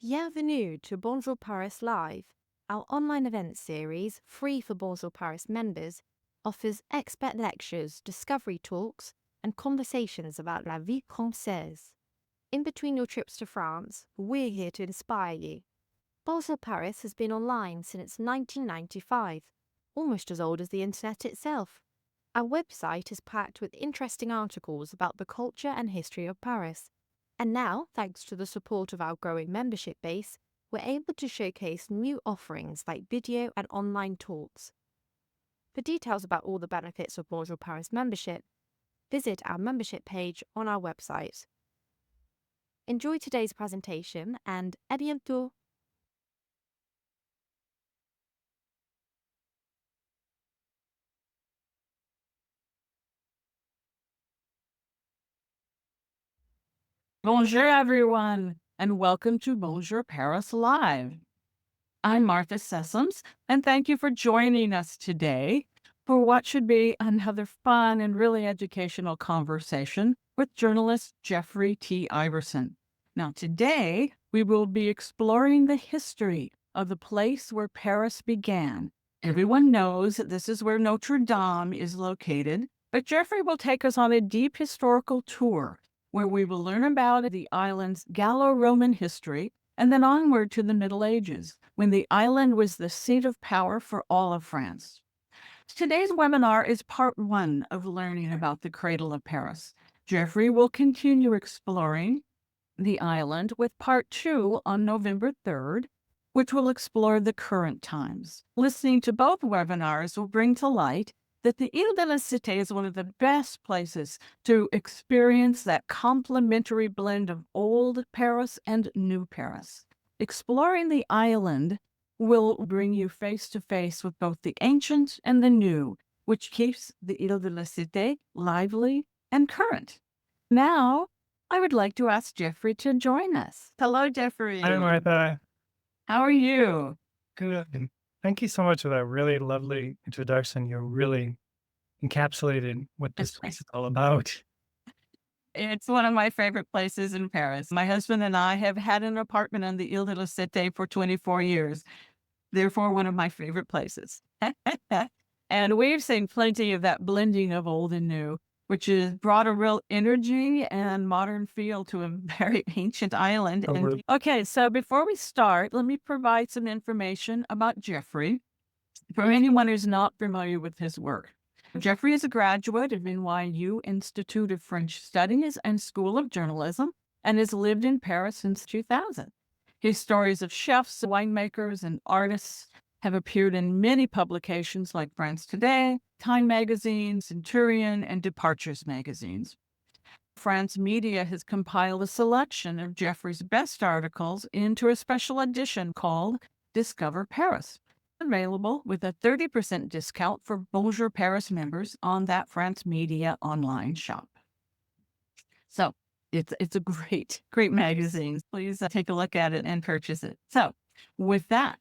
Bienvenue to Bonjour Paris Live. Our online event series, free for Bonjour Paris members, offers expert lectures, discovery talks, and conversations about la vie française. In between your trips to France, we're here to inspire you. Bonjour Paris has been online since 1995, almost as old as the internet itself. Our website is packed with interesting articles about the culture and history of Paris. And now, thanks to the support of our growing membership base, we're able to showcase new offerings like video and online talks. For details about all the benefits of Bonjour Paris membership, visit our membership page on our website. Enjoy today's presentation and à bientôt! Bonjour, everyone, and welcome to Bonjour Paris Live. I'm Martha Sessoms, and thank you for joining us today for what should be another fun and really educational conversation with journalist Jeffrey T. Iverson. Now, today, we will be exploring the history of the place where Paris began. Everyone knows that this is where Notre-Dame is located, but Jeffrey will take us on a deep historical tour where we will learn about the island's Gallo-Roman history and then onward to the Middle Ages, when the island was the seat of power for all of France. Today's webinar is part one of learning about the cradle of Paris. Jeffrey will continue exploring the island with part two on November 3rd, which will explore the current times. Listening to both webinars will bring to light that the Ile de la Cité is one of the best places to experience that complementary blend of old Paris and new Paris. Exploring the island will bring you face to face with both the ancient and the new, which keeps the Ile de la Cité lively and current. Now, I would like to ask Jeffrey to join us. Hello, Jeffrey. Hi, Martha. How are you? Good. Thank you so much for that really lovely introduction. You're really encapsulated what this place is all about. It's one of my favorite places in Paris. My husband and I have had an apartment on the Ile de la Cité for 24 years. Therefore, one of my favorite places. And we've seen plenty of that blending of old and new, which has brought a real energy and modern feel to a very ancient island. Okay, so before we start, let me provide some information about Jeffrey for anyone who's not familiar with his work. Jeffrey is a graduate of NYU Institute of French Studies and School of Journalism and has lived in Paris since 2000. His stories of chefs, winemakers, and artists have appeared in many publications like France Today, Time Magazine, Centurion, and Departures magazines. France Media has compiled a selection of Jeffrey's best articles into a special edition called Discover Paris, available with a 30% discount for Bonjour Paris members on that France Media online shop. So it's a great magazine. Please take a look at it and purchase it. So with that,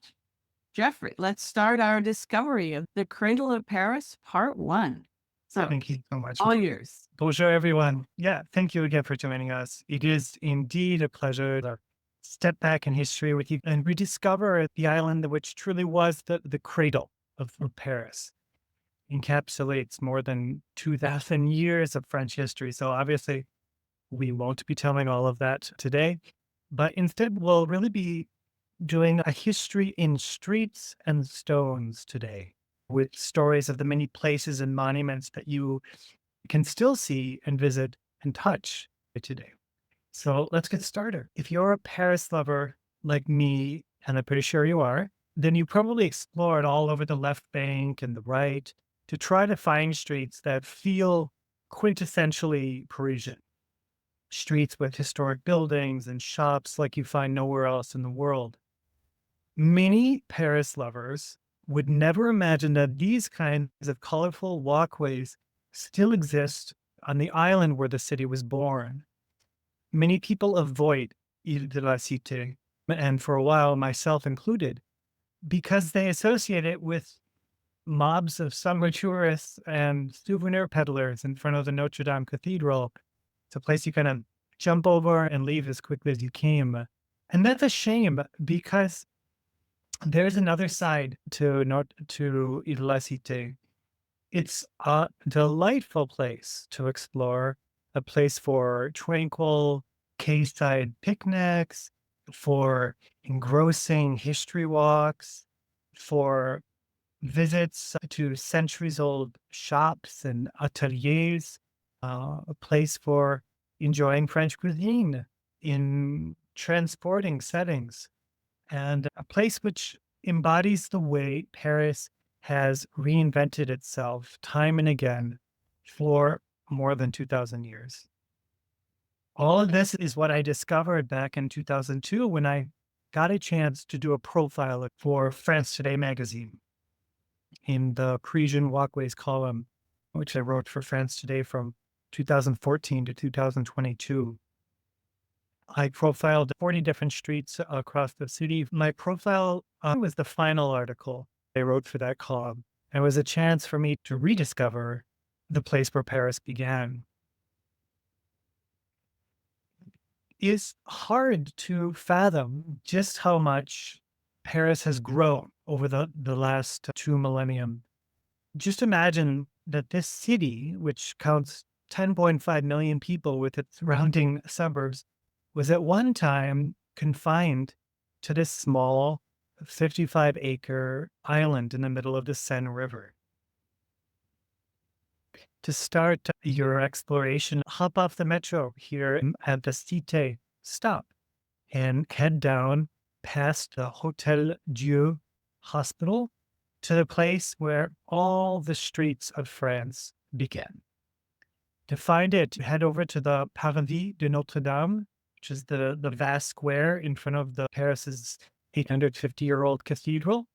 Jeffrey, let's start our discovery of the Cradle of Paris, part one. So Thank you so much. All yours. Bonjour, everyone. Yeah, thank you again for joining us. It is indeed a pleasure to step back in history with you and rediscover the island which truly was the cradle of Paris. Encapsulates more than 2,000 years of French history. So obviously, we won't be telling all of that today, but instead we'll really be doing a history in streets and stones today, with stories of the many places and monuments that you can still see and visit and touch today. So let's get started. If you're a Paris lover like me, and I'm pretty sure you are, then you probably explored all over the left bank and the right to try to find streets that feel quintessentially Parisian. Streets with historic buildings and shops like you find nowhere else in the world. Many Paris lovers would never imagine that these kinds of colorful walkways still exist on the island where the city was born. Many people avoid Ile de la Cité, and for a while, myself included, because they associate it with mobs of summer tourists and souvenir peddlers in front of the Notre-Dame Cathedral. It's a place you kind of jump over and leave as quickly as you came. And that's a shame because there's another side to La Cité. It's a delightful place to explore, a place for tranquil quayside picnics, for engrossing history walks, for visits to centuries-old shops and ateliers, a place for enjoying French cuisine in transporting settings, and a place which embodies the way Paris has reinvented itself time and again for more than 2,000 years. All of this is what I discovered back in 2002 when I got a chance to do a profile for France Today magazine in the Parisian Walkways column, which I wrote for France Today from 2014 to 2022. I profiled 40 different streets across the city. My profile was the final article I wrote for that column. It was a chance for me to rediscover the place where Paris began. It's hard to fathom just how much Paris has grown over the last 2 millennium. Just imagine that this city, which counts 10.5 million people with its surrounding suburbs, was at one time confined to this small 55-acre island in the middle of the Seine River. To start your exploration, hop off the metro here at the Cité stop and head down past the Hôtel Dieu Hospital to the place where all the streets of France began. To find it, head over to the Parvis de Notre-Dame, which is the vast square in front of the Paris's 850-year-old cathedral.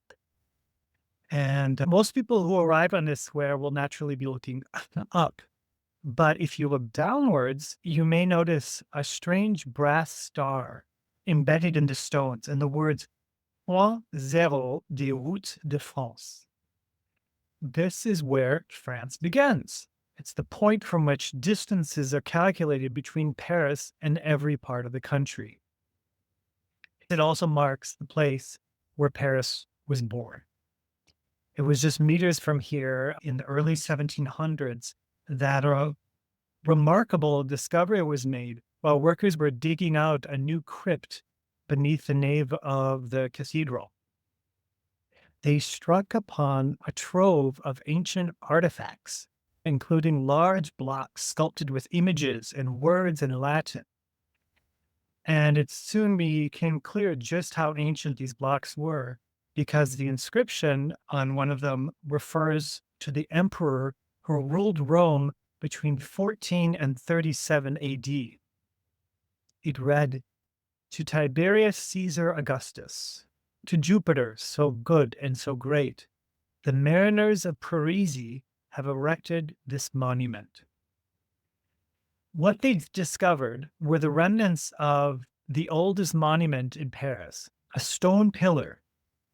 And most people who arrive on this square will naturally be looking up. But if you look downwards, you may notice a strange brass star embedded in the stones and the words Point Zéro des routes de France. This is where France begins. It's the point from which distances are calculated between Paris and every part of the country. It also marks the place where Paris was born. It was just meters from here in the early 1700s that a remarkable discovery was made while workers were digging out a new crypt beneath the nave of the cathedral. They struck upon a trove of ancient artifacts, including large blocks sculpted with images and words in Latin. And it soon became clear just how ancient these blocks were, because the inscription on one of them refers to the emperor who ruled Rome between 14 and 37 AD. It read, "To Tiberius Caesar Augustus, to Jupiter, so good and so great, the mariners of Parisi have erected this monument." What they discovered were the remnants of the oldest monument in Paris, a stone pillar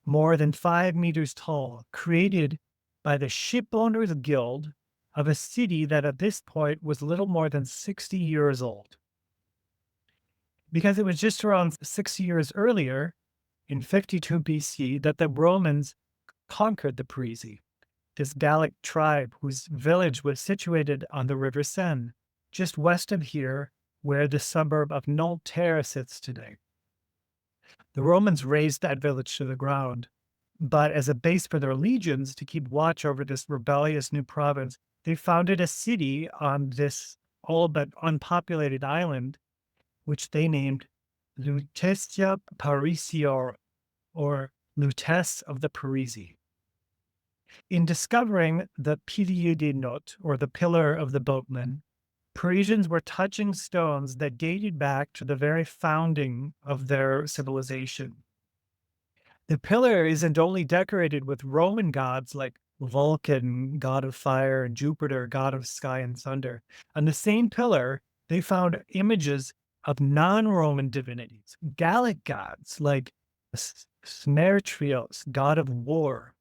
more than 5 meters tall, created by the Shipowners Guild of a city that at this point was little more than 60 years old. Because it was just around 60 years earlier, in 52 BC, that the Romans conquered the Parisi, this Gallic tribe whose village was situated on the River Seine, just west of here, where the suburb of Nanterre sits today. The Romans razed that village to the ground, but as a base for their legions to keep watch over this rebellious new province, they founded a city on this all but unpopulated island, which they named Lutetia Parisior, or Lutece of the Parisi. In discovering the Pilier des Nautes, or the Pillar of the Boatmen, Parisians were touching stones that dated back to the very founding of their civilization. The pillar isn't only decorated with Roman gods like Vulcan, god of fire, and Jupiter, god of sky and thunder. On the same pillar, they found images of non-Roman divinities, Gallic gods like Smertrios, god of war,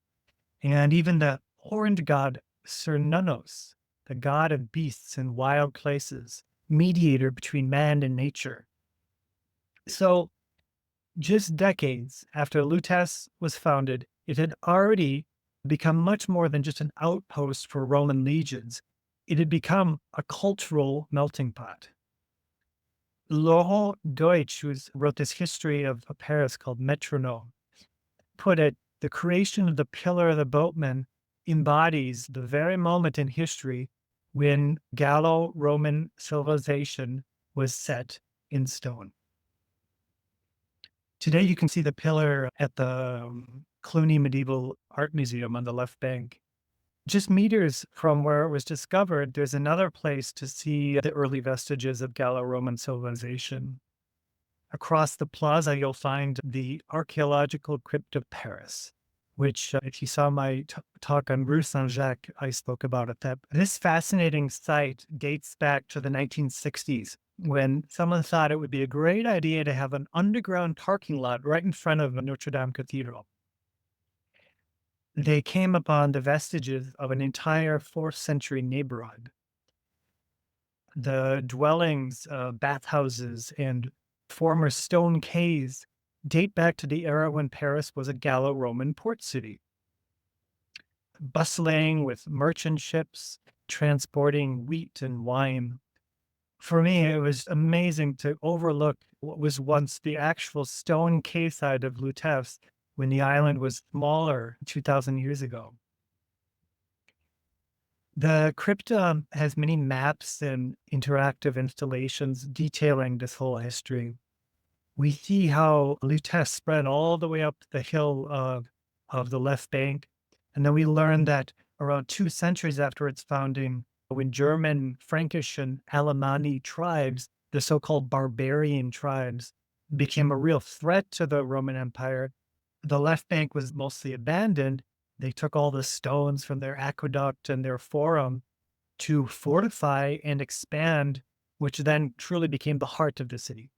and even the horned god Cernunnos, the god of beasts and wild places, mediator between man and nature. So Just decades after Lutece was founded, it had already become much more than just an outpost for Roman legions. It had become a cultural melting pot. Laurent Deutsch, who wrote this history of Paris called Metronome, put it, the creation of the Pillar of the Boatman embodies the very moment in history when Gallo-Roman civilization was set in stone. Today, you can see the pillar at the Cluny Medieval Art Museum on the left bank. Just meters from where it was discovered, there's another place to see the early vestiges of Gallo-Roman civilization. Across the plaza, you'll find the Archaeological Crypt of Paris, which, if you saw my talk on Rue Saint-Jacques, I spoke about it. That this fascinating site dates back to the 1960s, when someone thought it would be a great idea to have an underground parking lot right in front of Notre-Dame Cathedral. They came upon the vestiges of an entire 4th century neighborhood. The dwellings, bathhouses, and former stone quays date back to the era when Paris was a Gallo-Roman port city, bustling with merchant ships transporting wheat and wine. For me, it was amazing to overlook what was once the actual stone quayside of Lutece when the island was smaller 2,000 years ago. The crypt has many maps and interactive installations detailing this whole history. We see how Lutece spread all the way up the hill of the left bank. And then we learn that around 2 centuries after its founding, when German, Frankish, and Alemanni tribes, the so-called barbarian tribes, became a real threat to the Roman Empire, the left bank was mostly abandoned. They took all the stones from their aqueduct and their forum to fortify and expand, which then truly became the heart of the city.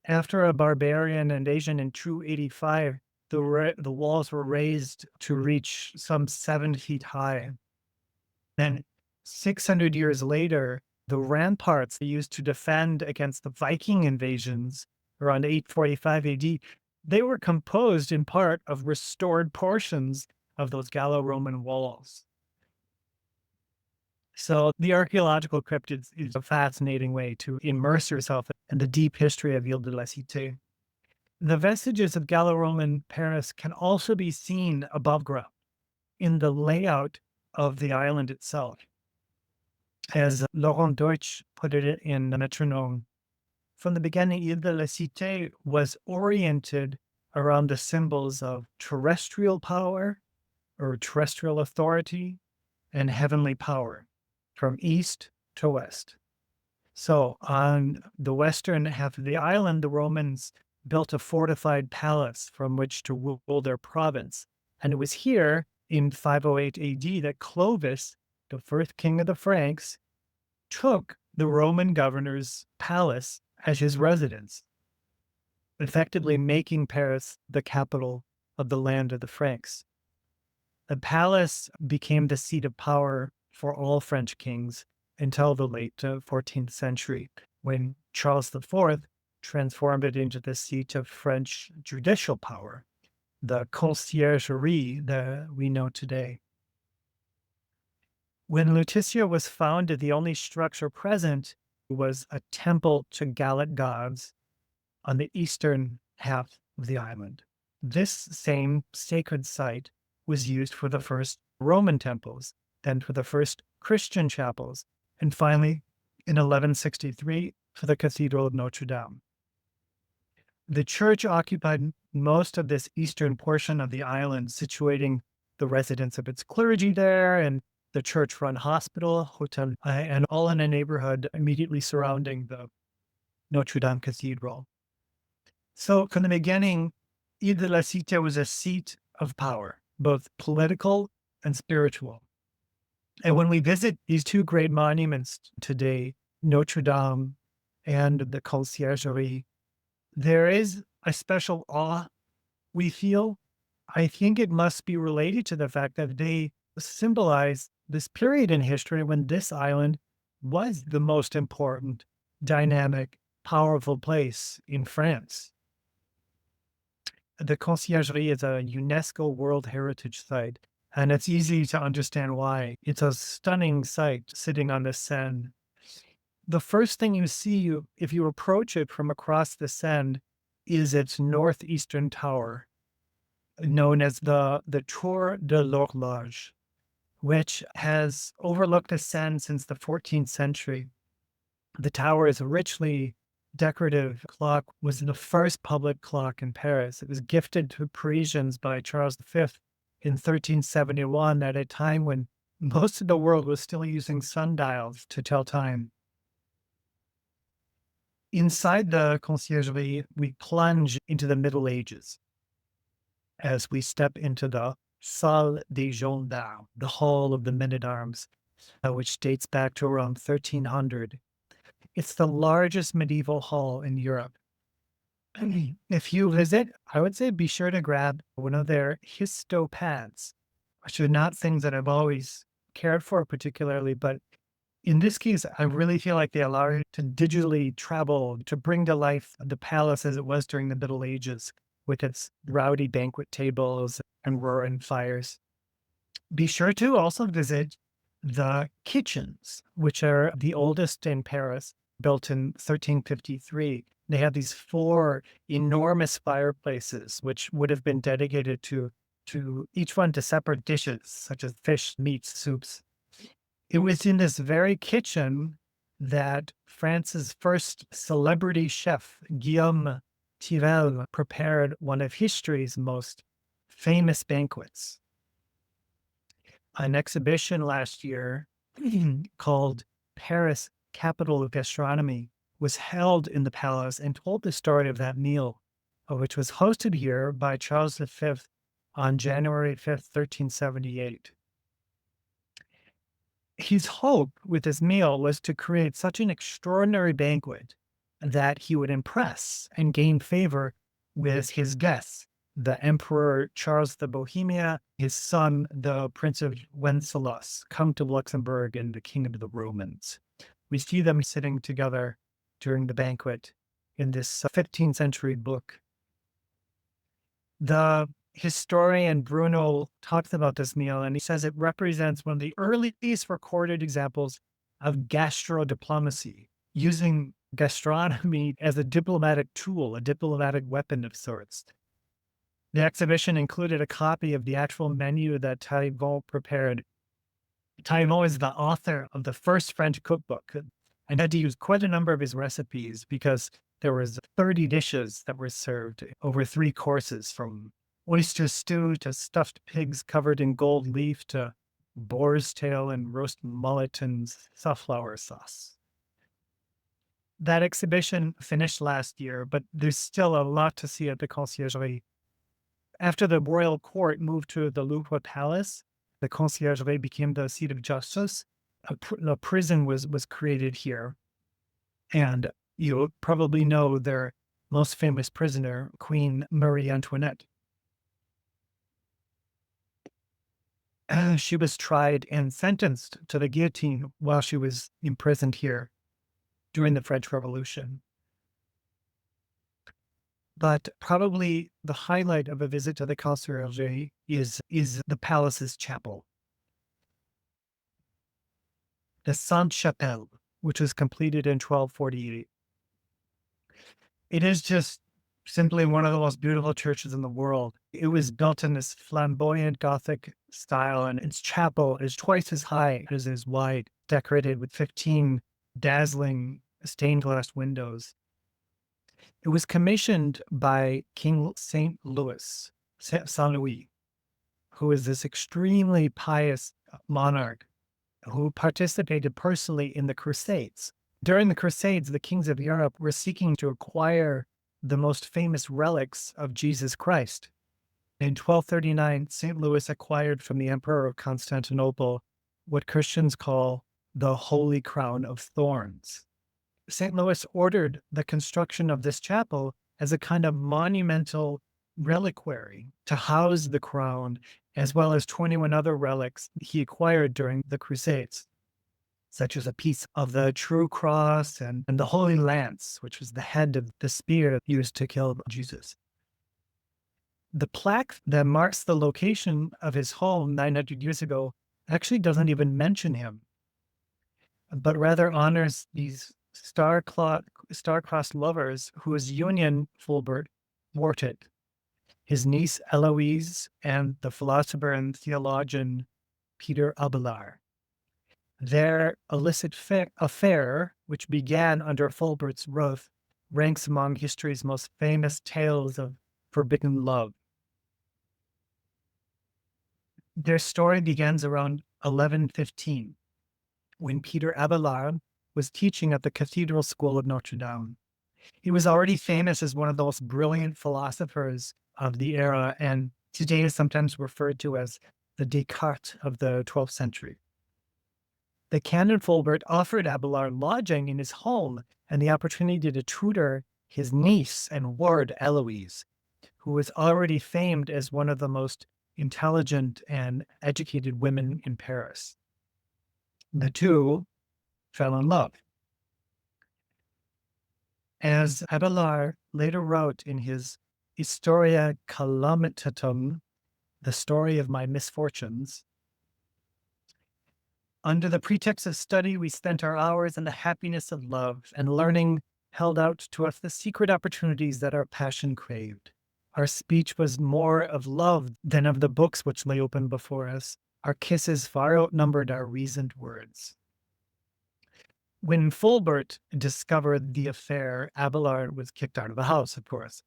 After a barbarian invasion in 285, the walls were raised to reach some 7 feet high. Then 600 years later, the ramparts they used to defend against the Viking invasions around 845 AD, they were composed in part of restored portions of those Gallo-Roman walls. So the archaeological crypt is a fascinating way to immerse yourself in the deep history of Ile de la Cité. The vestiges of Gallo-Roman Paris can also be seen above ground in the layout of the island itself. As Laurent Deutsch put it in the Metronome, from the beginning, Ile de la Cité was oriented around the symbols of terrestrial power or terrestrial authority and heavenly power from east to west. So on the western half of the island, the Romans built a fortified palace from which to rule their province. And it was here in 508 AD that Clovis, the first king of the Franks, took the Roman governor's palace as his residence, effectively making Paris the capital of the land of the Franks. The palace became the seat of power for all French kings until the late 14th century, when Charles IV transformed it into the seat of French judicial power, the Conciergerie that we know today. When Lutetia was founded, the only structure present was a temple to Gallic gods on the eastern half of the island. This same sacred site was used for the first Roman temples, then for the first Christian chapels, and finally, in 1163, for the Cathedral of Notre-Dame. The church occupied most of this eastern portion of the island, situating the residence of its clergy there and the church-run hospital, hotel, and all in a neighborhood immediately surrounding the Notre-Dame Cathedral. So from the beginning, Ile de la Cité was a seat of power, both political and spiritual. And when we visit these two great monuments today, Notre-Dame and the Conciergerie, there is a special awe we feel. I think it must be related to the fact that they symbolize this period in history when this island was the most important, dynamic, powerful place in France. The Conciergerie is a UNESCO World Heritage Site, and it's easy to understand why. It's a stunning site sitting on the Seine. The first thing you see if you approach it from across the Seine is its northeastern tower, known as the Tour de l'Horloge, which has overlooked the Seine since the 14th century. The tower is a richly decorative clock, was the first public clock in Paris. It was gifted to Parisians by Charles V in 1371 at a time when most of the world was still using sundials to tell time. Inside the Conciergerie, we plunge into the Middle Ages as we step into the Salle des Gendarmes, the Hall of the Men-at-Arms, which dates back to around 1300. It's the largest medieval hall in Europe. If you visit, I would say be sure to grab one of their histopads, which are not things that I've always cared for particularly, but in this case, I really feel like they allow you to digitally travel, to bring to life the palace as it was during the Middle Ages, with its rowdy banquet tables and roaring fires. Be sure to also visit the kitchens, which are the oldest in Paris, built in 1353. They have these 4 enormous fireplaces, which would have been dedicated to each one to separate dishes, such as fish, meats, soups. It was in this very kitchen that France's first celebrity chef, Guillaume Tirel, prepared one of history's most famous banquets. An exhibition last year called Paris Capital of Gastronomy was held in the palace and told the story of that meal, which was hosted here by Charles V on January 5th, 1378. His hope with his meal was to create such an extraordinary banquet that he would impress and gain favor with his guests, the Emperor Charles the Bohemia, his son, the Prince of Wenceslas, Count of Luxembourg, and the King of the Romans. We see them sitting together during the banquet in this 15th century book. The historian Bruno talks about this meal, and he says it represents one of the earliest recorded examples of gastrodiplomacy, using gastronomy as a diplomatic tool, a diplomatic weapon of sorts. The exhibition included a copy of the actual menu that Taillevent prepared. Taillevent is the author of the first French cookbook and had to use quite a number of his recipes because there was 30 dishes that were served over 3 courses, from oyster stew to stuffed pigs covered in gold leaf to boar's tail and roast mullet and safflower sauce. That exhibition finished last year, but there's still a lot to see at the Conciergerie. After the royal court moved to the Louvre Palace, the Conciergerie became the seat of justice. A prison was created here. And you probably know their most famous prisoner, Queen Marie Antoinette. She was tried and sentenced to the guillotine while she was imprisoned here during the French Revolution. But probably the highlight of a visit to the Conciergerie is the palace's chapel, the Sainte-Chapelle, which was completed in 1248. It is just simply one of the most beautiful churches in the world. It was built in this flamboyant Gothic style, and its chapel is twice as high as it is wide, decorated with 15 dazzling stained glass windows. It was commissioned by King Saint Louis, who is this extremely pious monarch who participated personally in the Crusades. During the Crusades, the kings of Europe were seeking to acquire the most famous relics of Jesus Christ. In 1239, St. Louis acquired from the Emperor of Constantinople what Christians call the Holy Crown of Thorns. St. Louis ordered the construction of this chapel as a kind of monumental reliquary to house the crown, as well as 21 other relics he acquired during the Crusades, such as a piece of the true cross and the Holy Lance, which was the head of the spear used to kill Jesus. The plaque that marks the location of his home 900 years ago actually doesn't even mention him, but rather honors these star-crossed lovers whose union Fulbert thwarted, his niece Héloïse and the philosopher and theologian Peter Abélard. Their illicit affair, which began under Fulbert's roof, ranks among history's most famous tales of forbidden love. Their story begins around 1115, when Peter Abélard was teaching at the Cathedral School of Notre-Dame. He was already famous as one of the most brilliant philosophers of the era, and today is sometimes referred to as the Descartes of the 12th century. The Canon Fulbert offered Abélard lodging in his home and the opportunity to tutor his niece and ward Héloïse, who was already famed as one of the most intelligent and educated women in Paris. The two fell in love. As Abélard later wrote in his Historia Calamitatum, the story of my misfortunes, under the pretext of study, we spent our hours in the happiness of love, and learning held out to us the secret opportunities that our passion craved. Our speech was more of love than of the books which lay open before us. Our kisses far outnumbered our reasoned words. When Fulbert discovered the affair, Abélard was kicked out of the house, of course,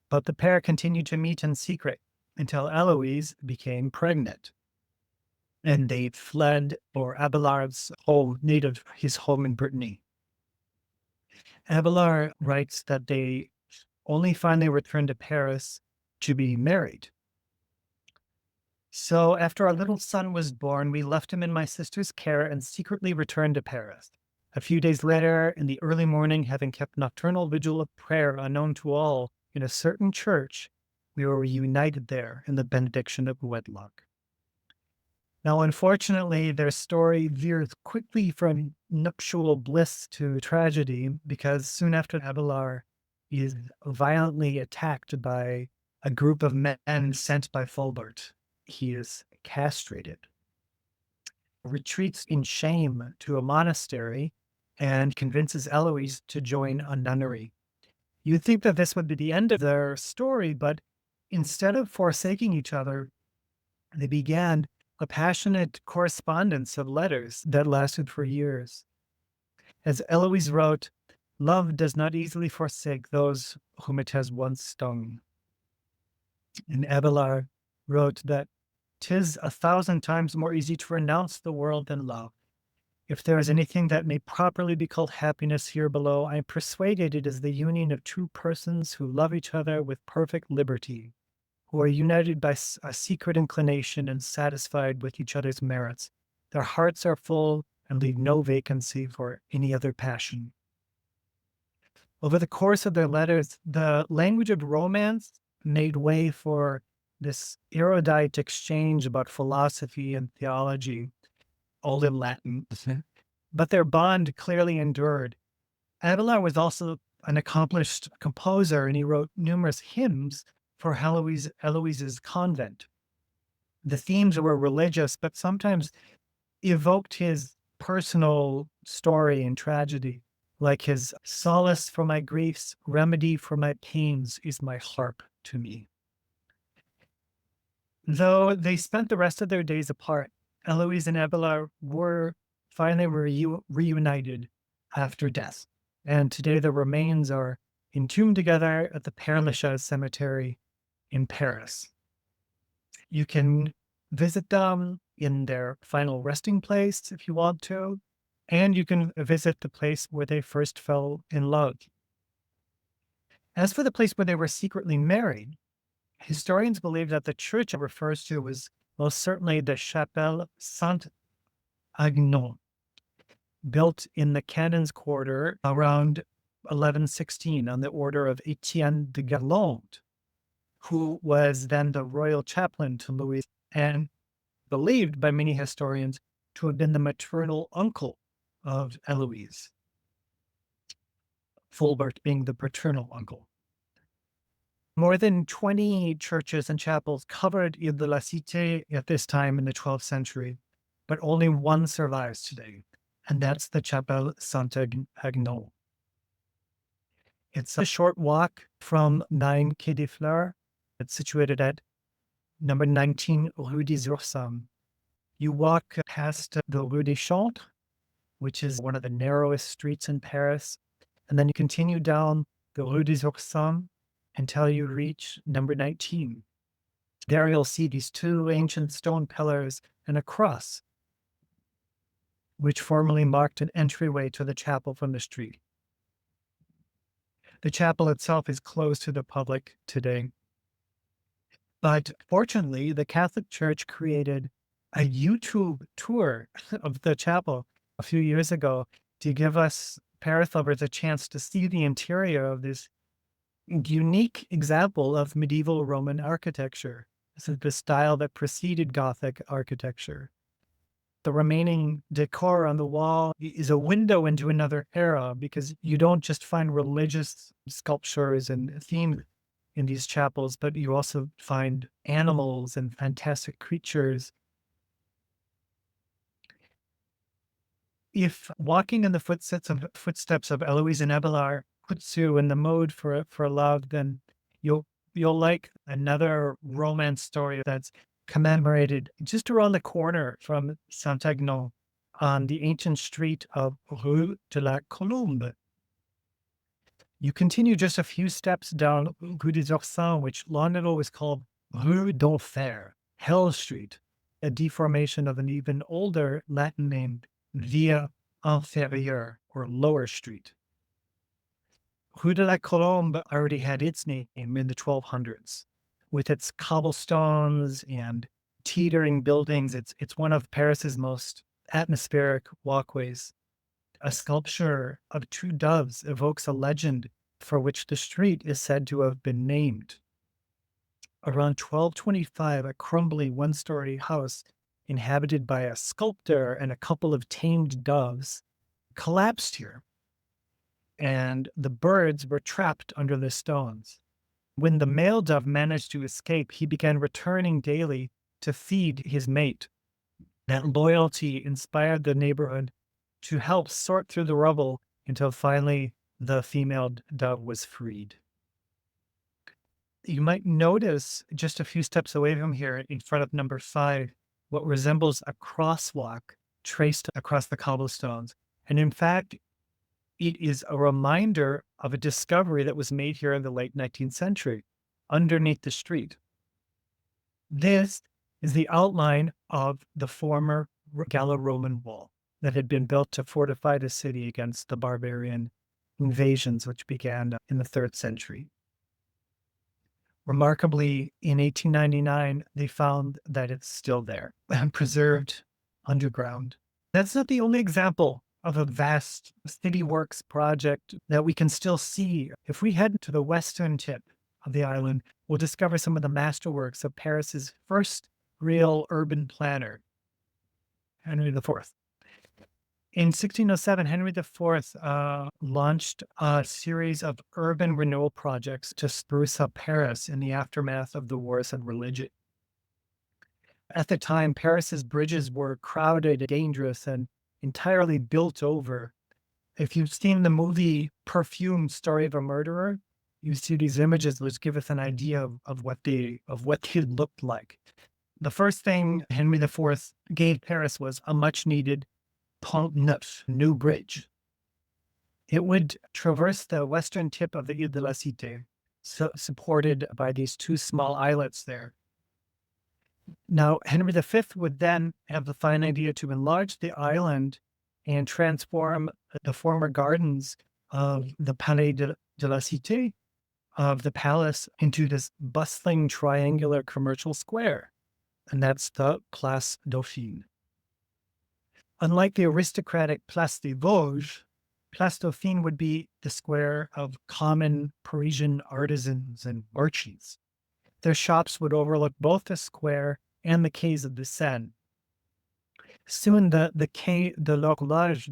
but the pair continued to meet in secret until Héloïse became pregnant. And they fled for Abélard's his home in Brittany. Abélard writes that they only finally returned to Paris to be married. So after our little son was born, we left him in my sister's care and secretly returned to Paris. A few days later, in the early morning, having kept nocturnal vigil of prayer unknown to all in a certain church, we were reunited there in the benediction of wedlock. Now, unfortunately, their story veers quickly from nuptial bliss to tragedy, because soon after Abélard is violently attacked by a group of men sent by Fulbert. He is castrated, retreats in shame to a monastery, and convinces Héloïse to join a nunnery. You'd think that this would be the end of their story, but instead of forsaking each other, they began a passionate correspondence of letters that lasted for years. As Héloïse wrote, "Love does not easily forsake those whom it has once stung." And Abélard wrote that 'tis 1,000 times more easy to renounce the world than love. If there is anything that may properly be called happiness here below, I am persuaded it is the union of two persons who love each other with perfect liberty, who are united by a secret inclination and satisfied with each other's merits. Their hearts are full and leave no vacancy for any other passion. Over the course of their letters, the language of romance made way for this erudite exchange about philosophy and theology, all in Latin. But their bond clearly endured. Abélard was also an accomplished composer, and he wrote numerous hymns for Héloïse's convent. The themes were religious, but sometimes evoked his personal story and tragedy, like his "Solace for my griefs, remedy for my pains is my harp to me." Though they spent the rest of their days apart, Héloïse and Abélard were finally reunited after death, and today their remains are entombed together at the Père Lachaise Cemetery in Paris. You can visit them in their final resting place if you want to, and you can visit the place where they first fell in love. As for the place where they were secretly married, historians believe that the church it refers to was most certainly the Chapelle Saint-Agnon, built in the Canon's Quarter around 1116 on the order of Etienne de Galonde, who was then the royal chaplain to Louis and believed by many historians to have been the maternal uncle of Héloïse, Fulbert being the paternal uncle. More than 20 churches and chapels covered Ile de la Cité at this time in the 12th century, but only one survives today, and that's the Chapelle Saint-Agnon. It's a short walk from 9 Quai des Fleurs. It's situated at number 19 Rue des Ursins. You walk past the Rue des Chantres, which is one of the narrowest streets in Paris, and then you continue down the Rue des Ursins until you reach number 19. There you'll see these two ancient stone pillars and a cross, which formerly marked an entryway to the chapel from the street. The chapel itself is closed to the public today. But fortunately, the Catholic Church created a YouTube tour of the chapel a few years ago to give us Paris lovers a chance to see the interior of this unique example of medieval Roman architecture. This is the style that preceded Gothic architecture. The remaining decor on the wall is a window into another era because you don't just find religious sculptures and themes in these chapels, but you also find animals and fantastic creatures. If walking in the footsteps of Héloïse Abélard puts you in the mood for love, then you'll like another romance story that's commemorated just around the corner from Saint-Agnon on the ancient street of Rue de la Colombe. You continue just a few steps down Rue des Ursins, which long ago was called Rue d'Enfer, Hell Street, a deformation of an even older Latin name, Via Inférieure, or Lower Street. Rue de la Colombe already had its name in the 1200s. With its cobblestones and teetering buildings, it's one of Paris's most atmospheric walkways. A sculpture of two doves evokes a legend for which the street is said to have been named. Around 1225, a crumbly one-story house inhabited by a sculptor and a couple of tamed doves collapsed here, and the birds were trapped under the stones. When the male dove managed to escape, he began returning daily to feed his mate. That loyalty inspired the neighborhood to help sort through the rubble until finally the female dove was freed. You might notice just a few steps away from here, in front of number 5, what resembles a crosswalk traced across the cobblestones. And in fact, it is a reminder of a discovery that was made here in the late 19th century, underneath the street. This is the outline of the former Gallo-Roman wall that had been built to fortify the city against the barbarian invasions, which began in the 3rd century. Remarkably, in 1899, they found that it's still there and preserved underground. That's not the only example of a vast city works project that we can still see. If we head to the western tip of the island, we'll discover some of the masterworks of Paris's first real urban planner, Henry IV. In 1607, Henry IV launched a series of urban renewal projects to spruce up Paris in the aftermath of the wars and religion. At the time, Paris's bridges were crowded, dangerous, and entirely built over. If you've seen the movie Perfume, Story of a Murderer, you see these images which give us an idea of what they looked like. The first thing Henry IV gave Paris was a much-needed Pont Neuf, new bridge. It would traverse the western tip of the Ile de la Cité, supported by these two small islets there. Now, Henry V would then have the fine idea to enlarge the island and transform the former gardens of the Palais de la Cité, of the palace, into this bustling triangular commercial square. And that's the Place Dauphine. Unlike the aristocratic Place des Vosges, Place Dauphine would be the square of common Parisian artisans and merchants. Their shops would overlook both the square and the quays of the Seine. Soon the Quai de l'Horloge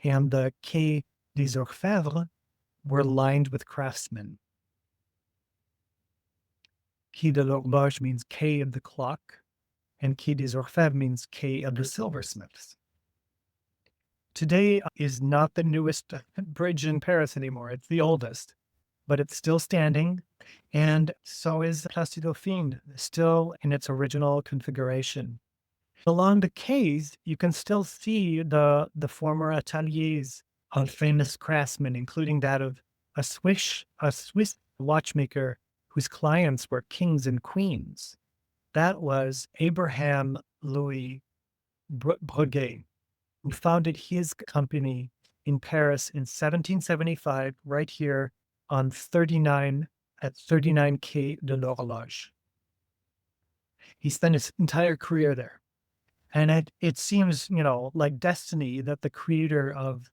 and the Quai des Orfèvres were lined with craftsmen. Quai de l'Horloge means Quai of the Clock, and Quai des Orfèvres means Quai of the Silversmiths. Today is not the newest bridge in Paris anymore. It's the oldest, but it's still standing. And so is Place du Dauphine, still in its original configuration. Along the quays, you can still see the former ateliers of famous craftsmen, including that of a Swiss watchmaker whose clients were kings and queens. That was Abraham Louis Breguet, who founded his company in Paris in 1775, right here on 39 Quai de l'Horloge. He spent his entire career there. And it seems, like destiny that the creator of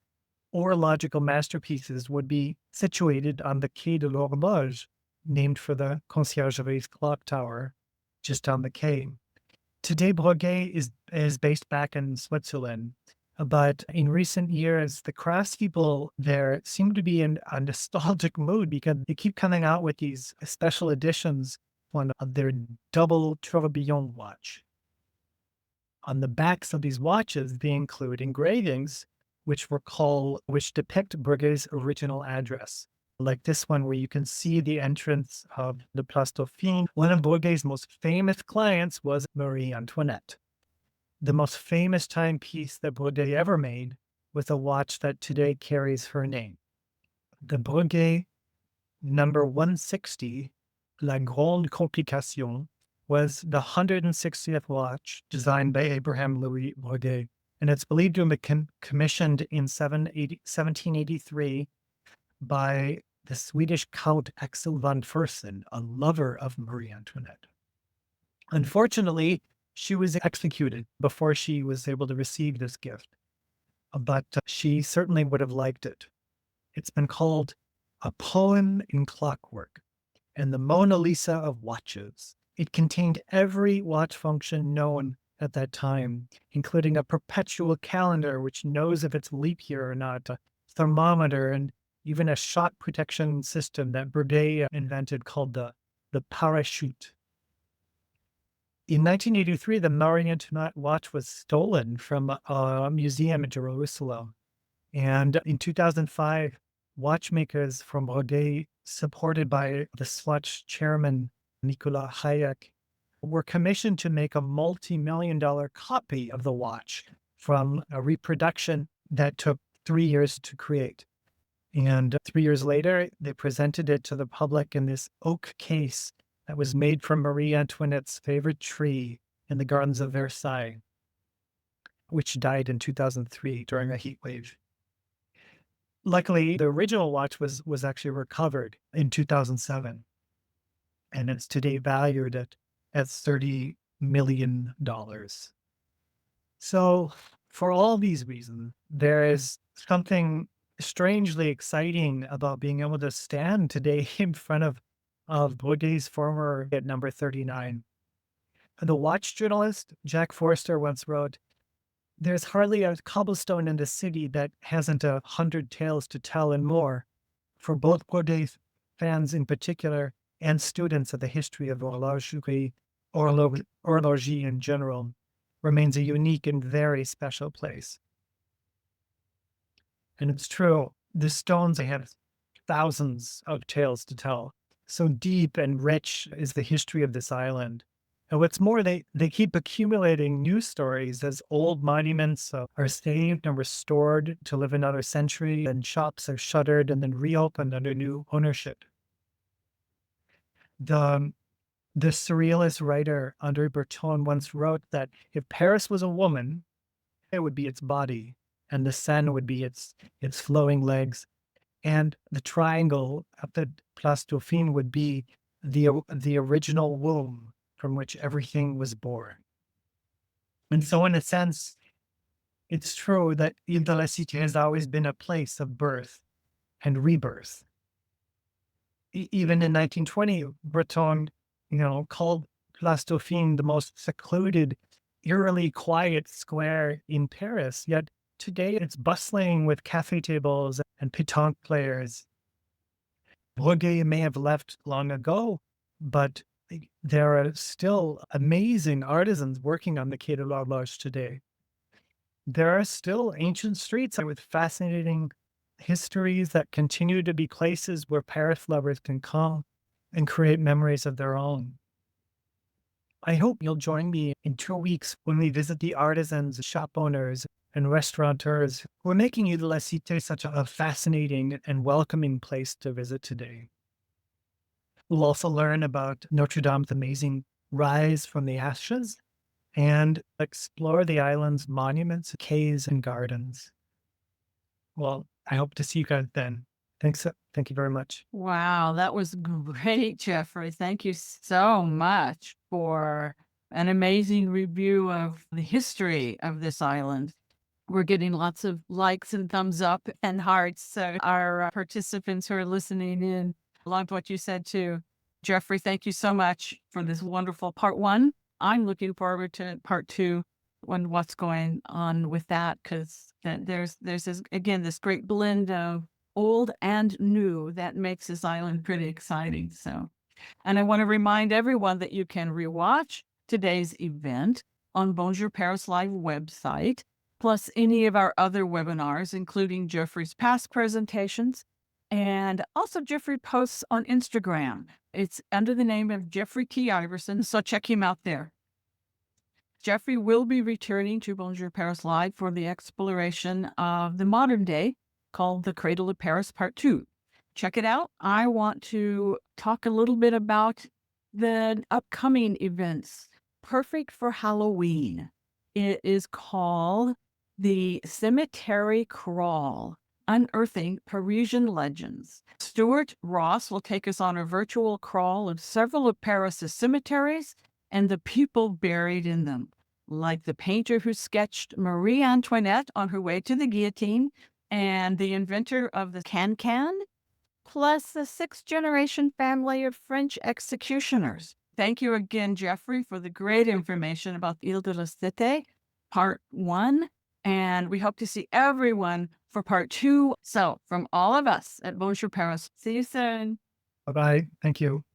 horological masterpieces would be situated on the Quai de l'Horloge, named for the Conciergerie's clock tower just on the quay. Today, Breguet is based back in Switzerland, but in recent years, the craftspeople there seem to be in a nostalgic mood because they keep coming out with these special editions on their double tourbillon watch. On the backs of these watches, they include engravings which depict Breguet's original address, like this one where you can see the entrance of the Place Dauphine. One of Breguet's most famous clients was Marie Antoinette. The most famous timepiece that Breguet ever made was a watch that today carries her name. The Breguet number 160, La Grande Complication, was the 160th watch designed by Abraham Louis Breguet, and it's believed to have been commissioned in 1783 by the Swedish Count Axel von Fersen, a lover of Marie Antoinette. Unfortunately, she was executed before she was able to receive this gift, but she certainly would have liked it. It's been called a poem in clockwork and the Mona Lisa of watches. It contained every watch function known at that time, including a perpetual calendar which knows if it's leap year or not, a thermometer, and even a shock protection system that Breguet invented called the parachute. In 1983, the Marie Antoinette watch was stolen from a museum in Jerusalem. And in 2005, watchmakers from Breguet, supported by the Swatch chairman, Nicolas Hayek, were commissioned to make a multi-million-dollar copy of the watch from a reproduction that took 3 years to create. And 3 years later, they presented it to the public in this oak case that was made from Marie Antoinette's favorite tree in the gardens of Versailles, which died in 2003 during a heat wave. Luckily, the original watch was actually recovered in 2007, and it's today valued at $30 million. So for all these reasons, there is something strangely exciting about being able to stand today in front of Breguet's former at number 39. The watch journalist Jack Forster once wrote, "There's hardly a cobblestone in the city that hasn't 100 tales to tell and more, for both Breguet fans in particular and students of the history of horlogerie in general, remains a unique and very special place." And it's true, the stones, they have thousands of tales to tell. So deep and rich is the history of this island. And what's more, they keep accumulating new stories as old monuments are saved and restored to live another century, and shops are shuttered and then reopened under new ownership. The surrealist writer André Breton once wrote that if Paris was a woman, it would be its body, and the Seine would be its flowing legs, and the triangle at the Place Dauphine would be the original womb from which everything was born. And so in a sense, it's true that Ile de la Cité has always been a place of birth and rebirth. Even in 1920, Breton, called Place Dauphine the most secluded, eerily quiet square in Paris, yet today it's bustling with cafe tables and pétanque players. Breguet may have left long ago, but There are still amazing artisans working on the Quai de l'Horloge today. There are still ancient streets with fascinating histories that continue to be places where Paris lovers can come and create memories of their own. I hope you'll join me in 2 weeks when we visit the artisans, shop owners, and restaurateurs who are making Ile de la Cité such a fascinating and welcoming place to visit today. We'll also learn about Notre-Dame's amazing rise from the ashes and explore the island's monuments, quays, and gardens. Well, I hope to see you guys then. Thanks. Thank you very much. Wow, that was great, Jeffrey. Thank you so much for an amazing review of the history of this island. We're getting lots of likes and thumbs up and hearts. So our participants who are listening in loved what you said too. Jeffrey, thank you so much for this wonderful part one. I'm looking forward to part two and what's going on with that, because there's this great blend of old and new that makes this island pretty exciting. So, and I want to remind everyone that you can rewatch today's event on Bonjour Paris Live website, plus any of our other webinars, including Jeffrey's past presentations, and also Jeffrey posts on Instagram. It's under the name of Jeffrey T. Iverson, so check him out there. Jeffrey will be returning to Bonjour Paris Live for the exploration of the modern day, called The Cradle of Paris Part 2. Check it out. I want to talk a little bit about the upcoming events, perfect for Halloween. It is called the Cemetery Crawl, Unearthing Parisian Legends. Stuart Ross will take us on a virtual crawl of several of Paris's cemeteries and the people buried in them, like the painter who sketched Marie Antoinette on her way to the guillotine, and the inventor of the can-can, plus the sixth-generation family of French executioners. Thank you again, Jeffrey, for the great information about Ile de la Cité, Part 1, and we hope to see everyone for Part 2. So, from all of us at Bonjour Paris, see you soon. Bye-bye. Thank you.